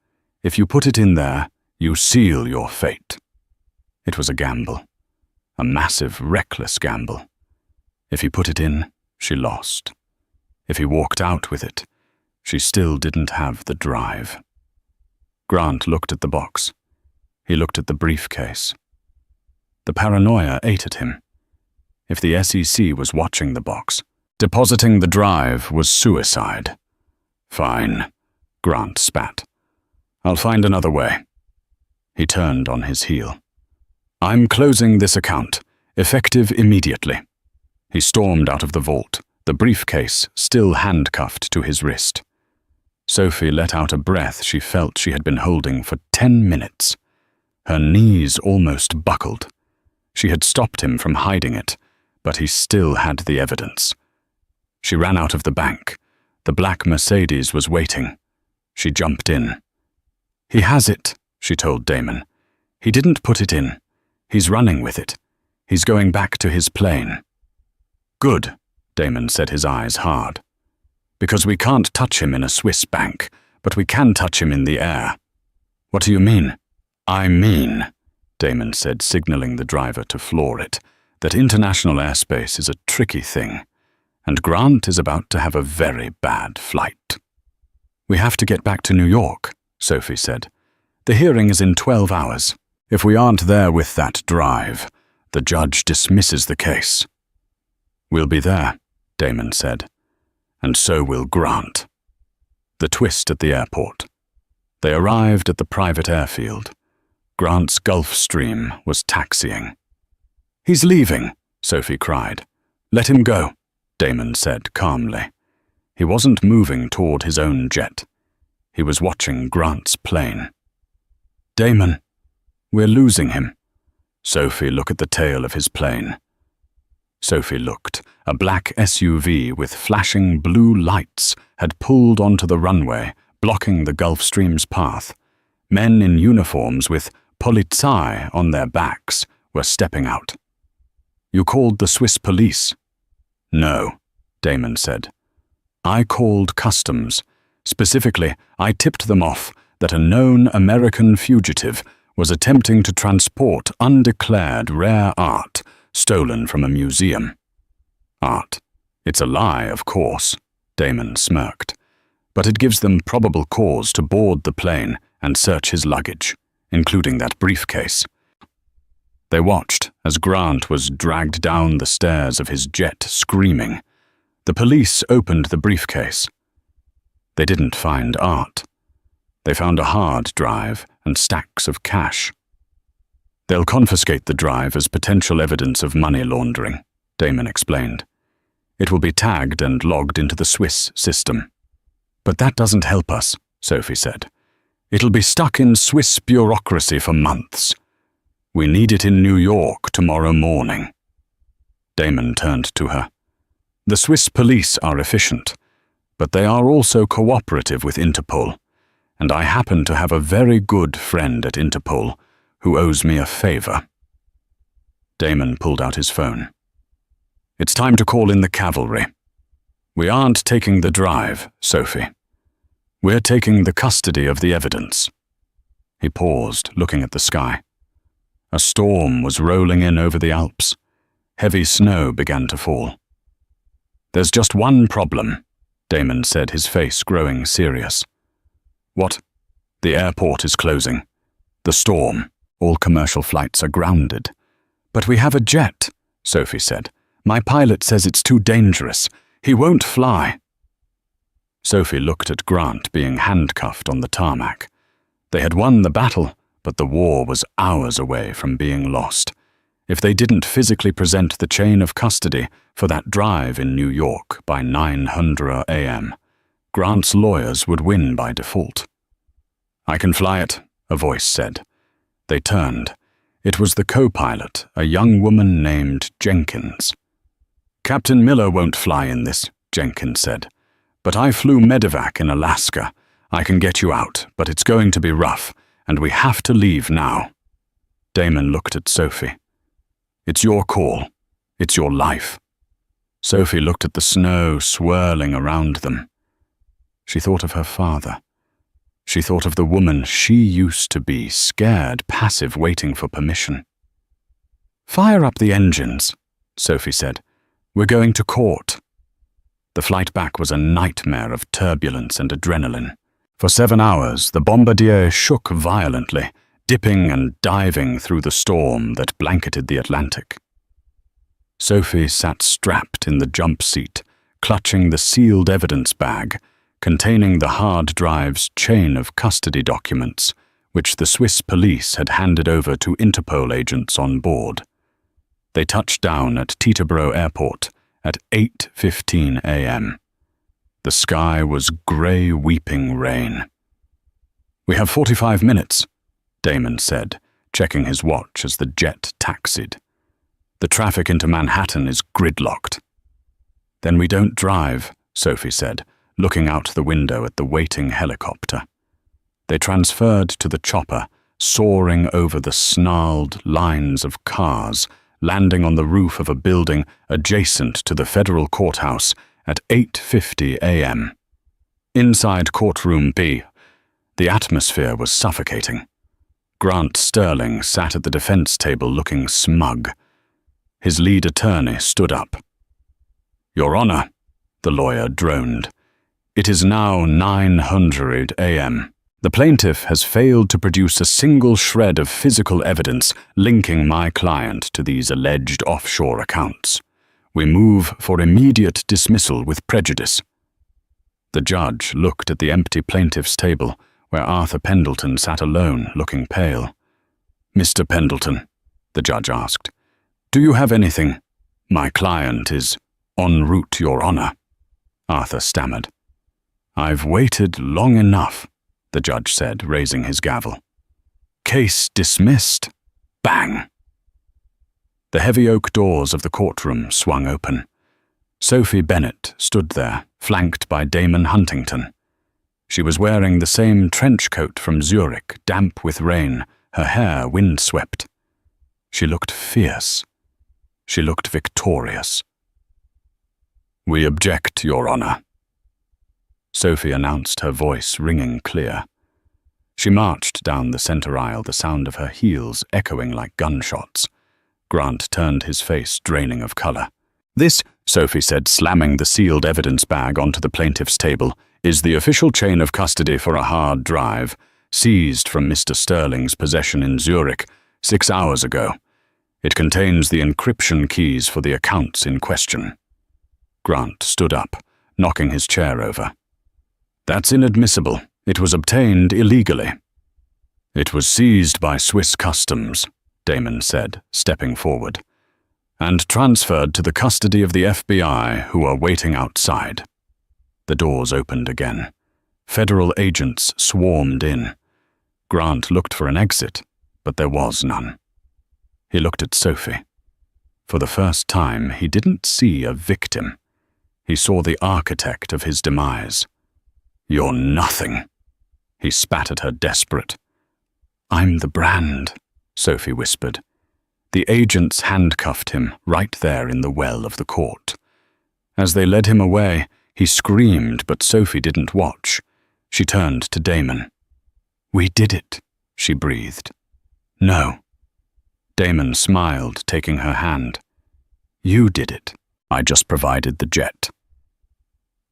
If you put it in there, you seal your fate." It was a gamble. A massive, reckless gamble. If he put it in, she lost. If he walked out with it, she still didn't have the drive. Grant looked at the box. He looked at the briefcase. The paranoia ate at him. If the SEC was watching the box, depositing the drive was suicide. "Fine," Grant spat. "I'll find another way." He turned on his heel. "I'm closing this account, effective immediately." He stormed out of the vault, the briefcase still handcuffed to his wrist. Sophie let out a breath she felt she had been holding for 10 minutes. Her knees almost buckled. She had stopped him from hiding it, but he still had the evidence. She ran out of the bank. The black Mercedes was waiting. She jumped in. "He has it," she told Damon. "He didn't put it in. He's running with it. He's going back to his plane." "Good," Damon said, his eyes hard. "Because we can't touch him in a Swiss bank, but we can touch him in the air." "What do you mean?" "I mean," Damon said, signaling the driver to floor it, "that international airspace is a tricky thing, and Grant is about to have a very bad flight." "We have to get back to New York," Sophie said. "The hearing is in 12 hours. If we aren't there with that drive, the judge dismisses the case." "We'll be there," Damon said. "And so will Grant." The twist at the airport. They arrived at the private airfield. Grant's Gulfstream was taxiing. "He's leaving," Sophie cried. "Let him go," Damon said calmly. He wasn't moving toward his own jet. He was watching Grant's plane. "Damon, we're losing him." "Sophie, look at the tail of his plane." Sophie looked. A black SUV with flashing blue lights had pulled onto the runway, blocking the Gulfstream's path. Men in uniforms with Polizei on their backs were stepping out. "You called the Swiss police?" "No," Damon said. "I called customs. Specifically, I tipped them off that a known American fugitive was attempting to transport undeclared rare art stolen from a museum." "Art. It's a lie, of course," Damon smirked. "But it gives them probable cause to board the plane and search his luggage, including that briefcase." They watched as Grant was dragged down the stairs of his jet, screaming. The police opened the briefcase. They didn't find art. They found a hard drive and stacks of cash. "They'll confiscate the drive as potential evidence of money laundering," Damon explained. "It will be tagged and logged into the Swiss system." "But that doesn't help us," Sophie said. "It'll be stuck in Swiss bureaucracy for months. We need it in New York tomorrow morning." Damon turned to her. "The Swiss police are efficient, but they are also cooperative with Interpol, and I happen to have a very good friend at Interpol who owes me a favor." Damon pulled out his phone. "It's time to call in the cavalry. We aren't taking the drive, Sophie. We're taking the custody of the evidence." He paused, looking at the sky. A storm was rolling in over the Alps. Heavy snow began to fall. "There's just one problem," Damon said, his face growing serious. "What?" "The airport is closing. The storm. All commercial flights are grounded." "But we have a jet," Sophie said. "My pilot says it's too dangerous. He won't fly." Sophie looked at Grant being handcuffed on the tarmac. They had won the battle, but the war was hours away from being lost. If they didn't physically present the chain of custody for that drive in New York by 9:00 a.m., Grant's lawyers would win by default. "I can fly it," a voice said. They turned. It was the co-pilot, a young woman named Jenkins. "Captain Miller won't fly in this," Jenkins said. "But I flew medevac in Alaska. I can get you out, but it's going to be rough, and we have to leave now." Damon looked at Sophie. "It's your call. It's your life." Sophie looked at the snow swirling around them. She thought of her father. She thought of the woman she used to be, scared, passive, waiting for permission. "Fire up the engines," Sophie said. "We're going to court." The flight back was a nightmare of turbulence and adrenaline. For 7 hours, the Bombardier shook violently, dipping and diving through the storm that blanketed the Atlantic. Sophie sat strapped in the jump seat, clutching the sealed evidence bag containing the hard drive's chain of custody documents, which the Swiss police had handed over to Interpol agents on board. They touched down at Teterboro Airport at 8:15 a.m. The sky was grey weeping rain. "We have 45 minutes, Damon said, checking his watch as the jet taxied. "The traffic into Manhattan is gridlocked." "Then we don't drive," Sophie said, looking out the window at the waiting helicopter. They transferred to the chopper, soaring over the snarled lines of cars, landing on the roof of a building adjacent to the federal courthouse at 8:50 a.m. Inside Courtroom B, the atmosphere was suffocating. Grant Sterling sat at the defense table looking smug. His lead attorney stood up. "Your Honor," the lawyer droned, "it is now 900 a.m. The plaintiff has failed to produce a single shred of physical evidence linking my client to these alleged offshore accounts. We move for immediate dismissal with prejudice." The judge looked at the empty plaintiff's table, where Arthur Pendleton sat alone, looking pale. "Mr. Pendleton," the judge asked, "do you have anything?" "My client is en route, Your Honor," Arthur stammered. "I've waited long enough," the judge said, raising his gavel. "Case dismissed." Bang! The heavy oak doors of the courtroom swung open. Sophie Bennett stood there, flanked by Damon Huntington. She was wearing the same trench coat from Zurich, damp with rain, her hair windswept. She looked fierce. She looked victorious. "We object, Your Honor," Sophie announced, her voice ringing clear. She marched down the center aisle, the sound of her heels echoing like gunshots. Grant turned his face, draining of color. "This," Sophie said, slamming the sealed evidence bag onto the plaintiff's table, "is the official chain of custody for a hard drive, seized from Mr. Sterling's possession in Zurich 6 hours ago. It contains the encryption keys for the accounts in question." Grant stood up, knocking his chair over. "That's inadmissible. It was obtained illegally." "It was seized by Swiss customs," Damon said, stepping forward, "and transferred to the custody of the FBI, who are waiting outside." The doors opened again. Federal agents swarmed in. Grant looked for an exit, but there was none. He looked at Sophie. For the first time, he didn't see a victim. He saw the architect of his demise. "You're nothing," he spat at her, desperate. "I'm the brand," Sophie whispered. The agents handcuffed him right there in the well of the court. As they led him away, he screamed, but Sophie didn't watch. She turned to Damon. "We did it," she breathed. "No." Damon smiled, taking her hand. "You did it. I just provided the jet."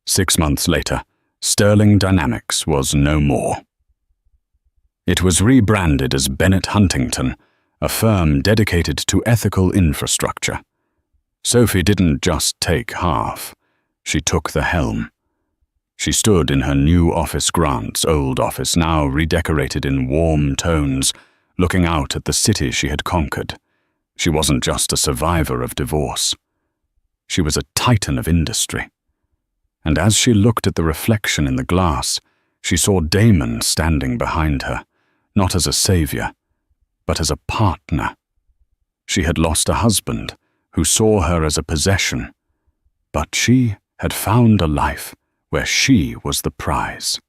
6 months later, Sterling Dynamics was no more. It was rebranded as Bennett Huntington, a firm dedicated to ethical infrastructure. Sophie didn't just take half. She took the helm. She stood in her new office, Grant's old office, now redecorated in warm tones, looking out at the city she had conquered. She wasn't just a survivor of divorce. She was a titan of industry. And as she looked at the reflection in the glass, she saw Damon standing behind her, not as a savior, but as a partner. She had lost a husband who saw her as a possession, but she had found a life where she was the prize.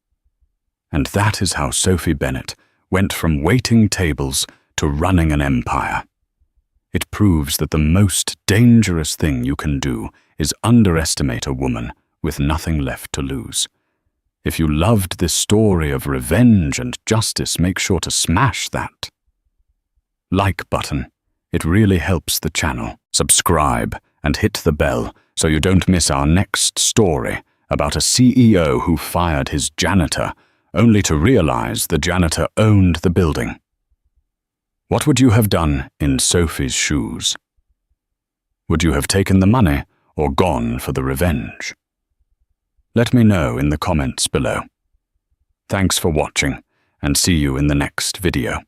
And that is how Sophie Bennett went from waiting tables to running an empire. It proves that the most dangerous thing you can do is underestimate a woman with nothing left to lose. If you loved this story of revenge and justice, make sure to smash that like button. It really helps the channel. Subscribe and hit the bell so you don't miss our next story about a CEO who fired his janitor only to realize the janitor owned the building. What would you have done in Sophie's shoes? Would you have taken the money or gone for the revenge? Let me know in the comments below. Thanks for watching, and see you in the next video.